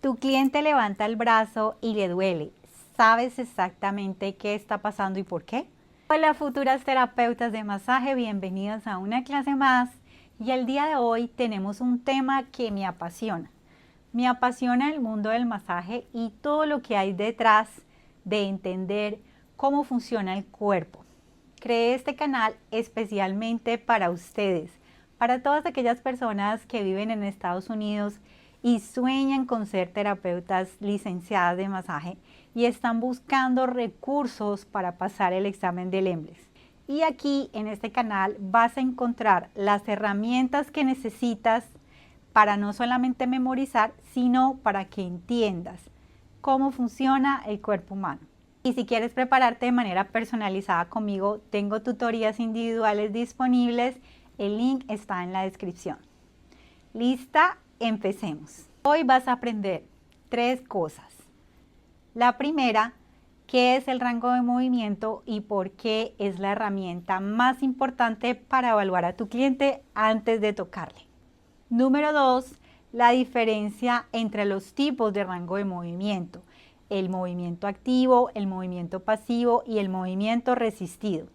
Tu cliente levanta el brazo y le duele. ¿Sabes exactamente qué está pasando y por qué? Hola futuras terapeutas de masaje, bienvenidas a una clase más. Y el día de hoy tenemos un tema que me apasiona. Me apasiona el mundo del masaje y todo lo que hay detrás de entender cómo funciona el cuerpo. Creé este canal especialmente para ustedes, para todas aquellas personas que viven en Estados Unidos y sueñan con ser terapeutas licenciadas de masaje y están buscando recursos para pasar el examen del EMBLES. Y aquí en este canal vas a encontrar las herramientas que necesitas para no solamente memorizar, sino para que entiendas cómo funciona el cuerpo humano. Y si quieres prepararte de manera personalizada conmigo, tengo tutorías individuales disponibles. El link está en la descripción. ¿Lista? Empecemos. Hoy vas a aprender 3 cosas. La primera, ¿qué es el rango de movimiento y por qué es la herramienta más importante para evaluar a tu cliente antes de tocarle? Número 2, la diferencia entre los tipos de rango de movimiento. El movimiento activo, el movimiento pasivo y el movimiento resistido.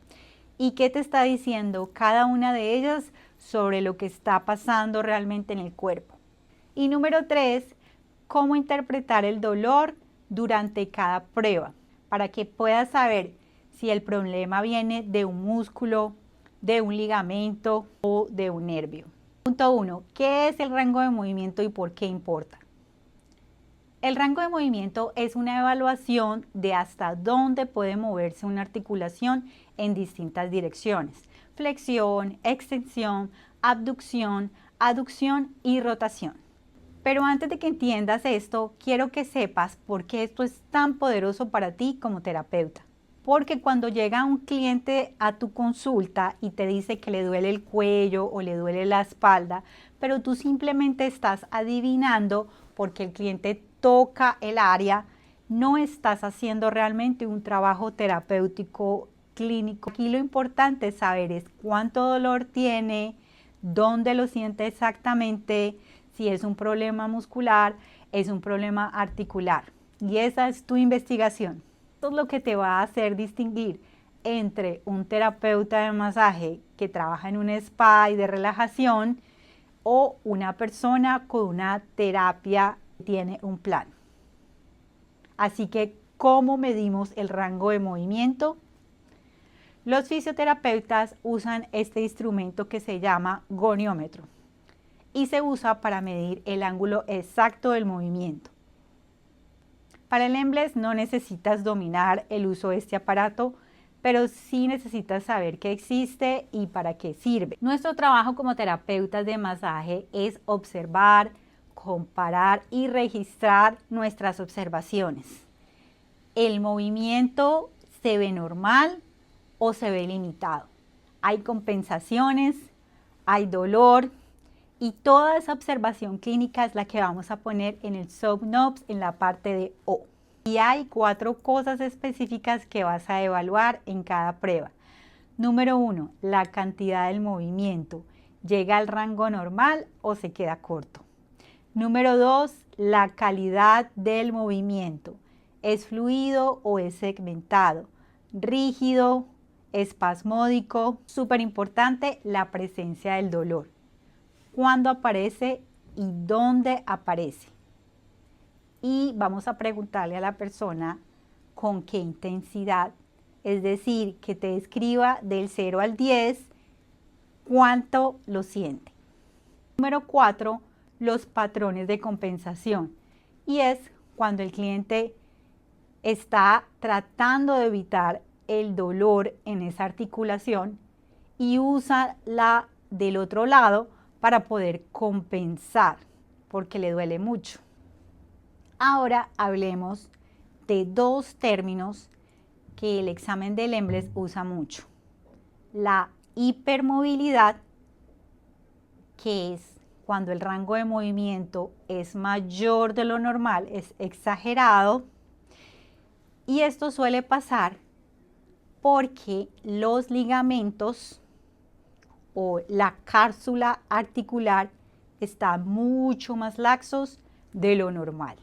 ¿Y qué te está diciendo cada una de ellas sobre lo que está pasando realmente en el cuerpo? Y número 3, cómo interpretar el dolor durante cada prueba, para que puedas saber si el problema viene de un músculo, de un ligamento o de un nervio. Punto 1. ¿Qué es el rango de movimiento y por qué importa? El rango de movimiento es una evaluación de hasta dónde puede moverse una articulación en distintas direcciones. Flexión, extensión, abducción, aducción y rotación. Pero antes de que entiendas esto, quiero que sepas por qué esto es tan poderoso para ti como terapeuta. Porque cuando llega un cliente a tu consulta y te dice que le duele el cuello o le duele la espalda, pero tú simplemente estás adivinando porque el cliente toca el área, no estás haciendo realmente un trabajo terapéutico clínico. Aquí lo importante es saber es cuánto dolor tiene, dónde lo siente exactamente, si es un problema muscular, es un problema articular. Y esa es tu investigación. Esto es lo que te va a hacer distinguir entre un terapeuta de masaje que trabaja en un spa y de relajación o una persona con una terapia que tiene un plan. Así que, ¿cómo medimos el rango de movimiento? Los fisioterapeutas usan este instrumento que se llama goniómetro y se usa para medir el ángulo exacto del movimiento. Para el EMBLES no necesitas dominar el uso de este aparato, pero sí necesitas saber que existe y para qué sirve. Nuestro trabajo como terapeutas de masaje es observar, comparar y registrar nuestras observaciones. El movimiento se ve normal o se ve limitado. Hay compensaciones, hay dolor, y toda esa observación clínica es la que vamos a poner en el SOAP-NOPS en la parte de O. Y hay 4 cosas específicas que vas a evaluar en cada prueba. Número 1, la cantidad del movimiento. ¿Llega al rango normal o se queda corto? Número 2, la calidad del movimiento. ¿Es fluido o es segmentado? ¿Rígido? ¿Espasmódico? Súper importante, la presencia del dolor. ¿Cuándo aparece y dónde aparece? Y vamos a preguntarle a la persona con qué intensidad, es decir, que te describa del 0 al 10 cuánto lo siente. Número 4, los patrones de compensación. Y es cuando el cliente está tratando de evitar el dolor en esa articulación y usa la del otro lado para poder compensar, porque le duele mucho. Ahora hablemos de 2 términos que el examen del EMBLES usa mucho. La hipermovilidad, que es cuando el rango de movimiento es mayor de lo normal, es exagerado, y esto suele pasar porque los ligamentos o la cápsula articular están mucho más laxos de lo normal.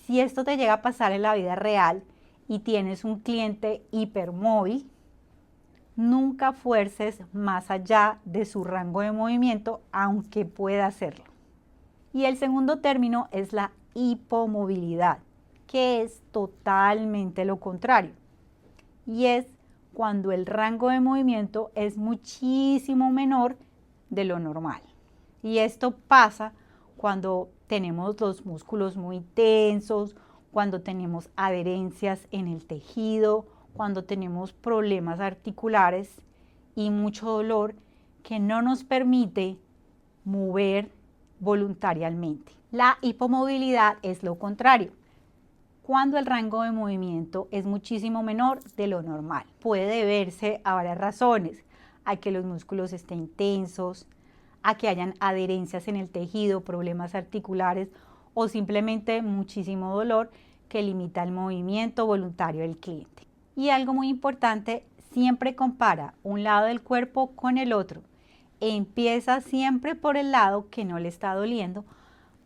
Si esto te llega a pasar en la vida real y tienes un cliente hipermóvil, nunca fuerces más allá de su rango de movimiento, aunque pueda hacerlo. Y el segundo término es la hipomovilidad, que es totalmente lo contrario. Y es cuando el rango de movimiento es muchísimo menor de lo normal. Y esto pasa cuando tenemos los músculos muy tensos, cuando tenemos adherencias en el tejido, cuando tenemos problemas articulares y mucho dolor que no nos permite mover voluntariamente. La hipomovilidad es lo contrario, cuando el rango de movimiento es muchísimo menor de lo normal. Puede deberse a varias razones, a que los músculos estén tensos, a que hayan adherencias en el tejido, problemas articulares o simplemente muchísimo dolor que limita el movimiento voluntario del cliente. Y algo muy importante, siempre compara un lado del cuerpo con el otro. Empieza siempre por el lado que no le está doliendo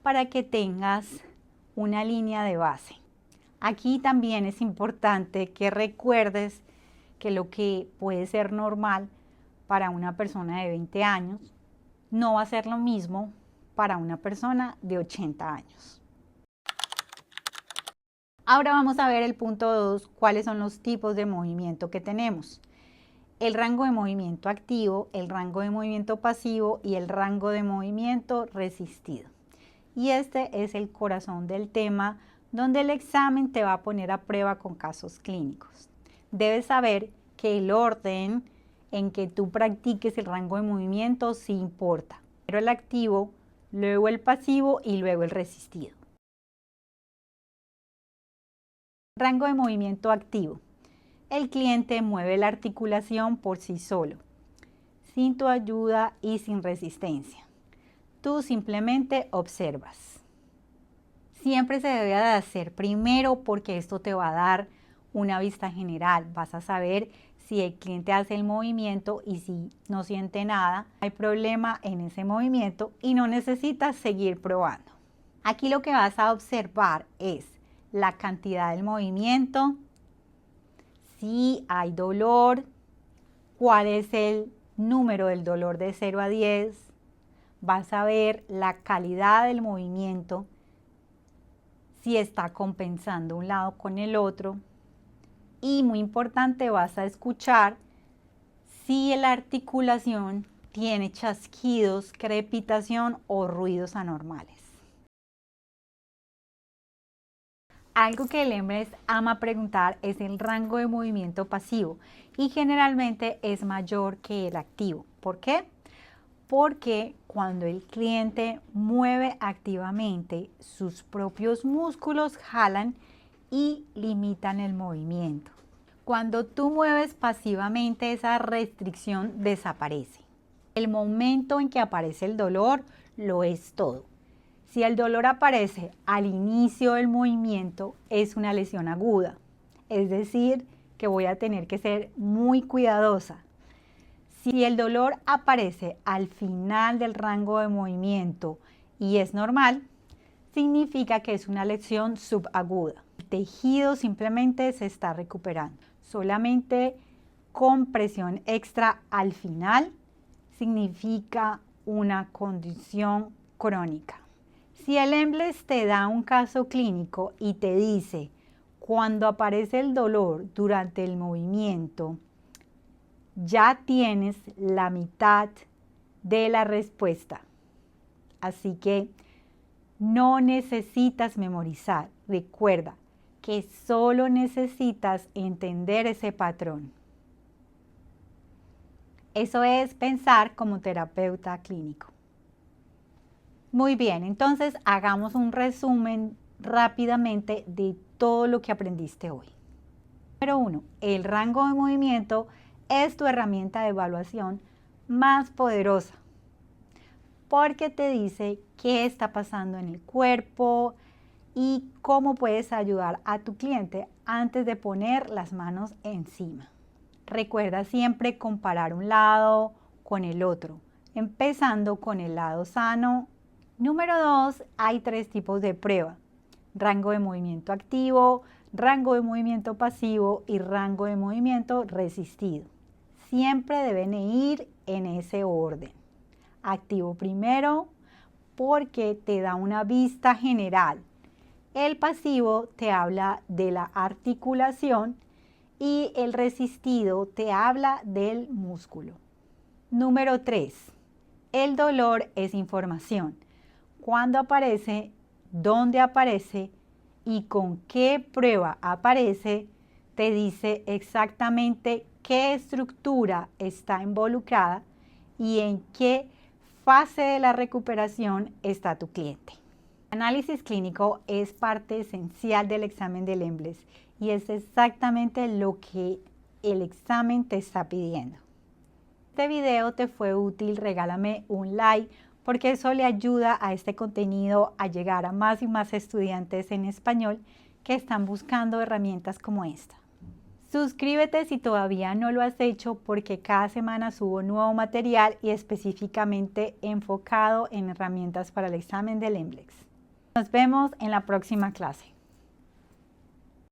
para que tengas una línea de base. Aquí también es importante que recuerdes que lo que puede ser normal para una persona de 20 años no va a ser lo mismo para una persona de 80 años. Ahora vamos a ver el punto 2, cuáles son los tipos de movimiento que tenemos. El rango de movimiento activo, el rango de movimiento pasivo y el rango de movimiento resistido. Y este es el corazón del tema, donde el examen te va a poner a prueba con casos clínicos. Debes saber que el orden en que tú practiques el rango de movimiento sí importa. Pero el activo, luego el pasivo y luego el resistido. Rango de movimiento activo. El cliente mueve la articulación por sí solo, sin tu ayuda y sin resistencia. Tú simplemente observas. Siempre se debe de hacer primero porque esto te va a dar una vista general. Vas a saber si el cliente hace el movimiento y si no siente nada, hay problema en ese movimiento y no necesitas seguir probando. Aquí lo que vas a observar es la cantidad del movimiento, si hay dolor, cuál es el número del dolor de 0 a 10, vas a ver la calidad del movimiento, si está compensando un lado con el otro y muy importante vas a escuchar si la articulación tiene chasquidos, crepitación o ruidos anormales. Algo que el EMRES ama preguntar es el rango de movimiento pasivo y generalmente es mayor que el activo. ¿Por qué? Porque cuando el cliente mueve activamente, sus propios músculos jalan y limitan el movimiento. Cuando tú mueves pasivamente, esa restricción desaparece. El momento en que aparece el dolor lo es todo. Si el dolor aparece al inicio del movimiento, es una lesión aguda. Es decir, que voy a tener que ser muy cuidadosa. Si el dolor aparece al final del rango de movimiento y es normal, significa que es una lesión subaguda. El tejido simplemente se está recuperando. Solamente con presión extra al final significa una condición crónica. Si el EMBLES te da un caso clínico y te dice, cuando aparece el dolor durante el movimiento, ya tienes la mitad de la respuesta. Así que no necesitas memorizar. Recuerda que solo necesitas entender ese patrón. Eso es pensar como terapeuta clínico. Muy bien, entonces hagamos un resumen rápidamente de todo lo que aprendiste hoy. Número 1. El rango de movimiento es tu herramienta de evaluación más poderosa porque te dice qué está pasando en el cuerpo y cómo puedes ayudar a tu cliente antes de poner las manos encima. Recuerda siempre comparar un lado con el otro, empezando con el lado sano. Número 2, hay 3 tipos de prueba. rango de movimiento activo, rango de movimiento pasivo y rango de movimiento resistido. Siempre deben ir en ese orden. Activo primero porque te da una vista general. El pasivo te habla de la articulación y el resistido te habla del músculo. Número 3. El dolor es información. ¿Cuándo aparece? ¿Dónde aparece? Y con qué prueba aparece, te dice exactamente qué estructura está involucrada y en qué fase de la recuperación está tu cliente. El análisis clínico es parte esencial del examen del EMBLES y es exactamente lo que el examen te está pidiendo. Este video te fue útil, regálame un like porque eso le ayuda a este contenido a llegar a más y más estudiantes en español que están buscando herramientas como esta. Suscríbete si todavía no lo has hecho porque cada semana subo nuevo material y específicamente enfocado en herramientas para el examen del EMBLES. Nos vemos en la próxima clase.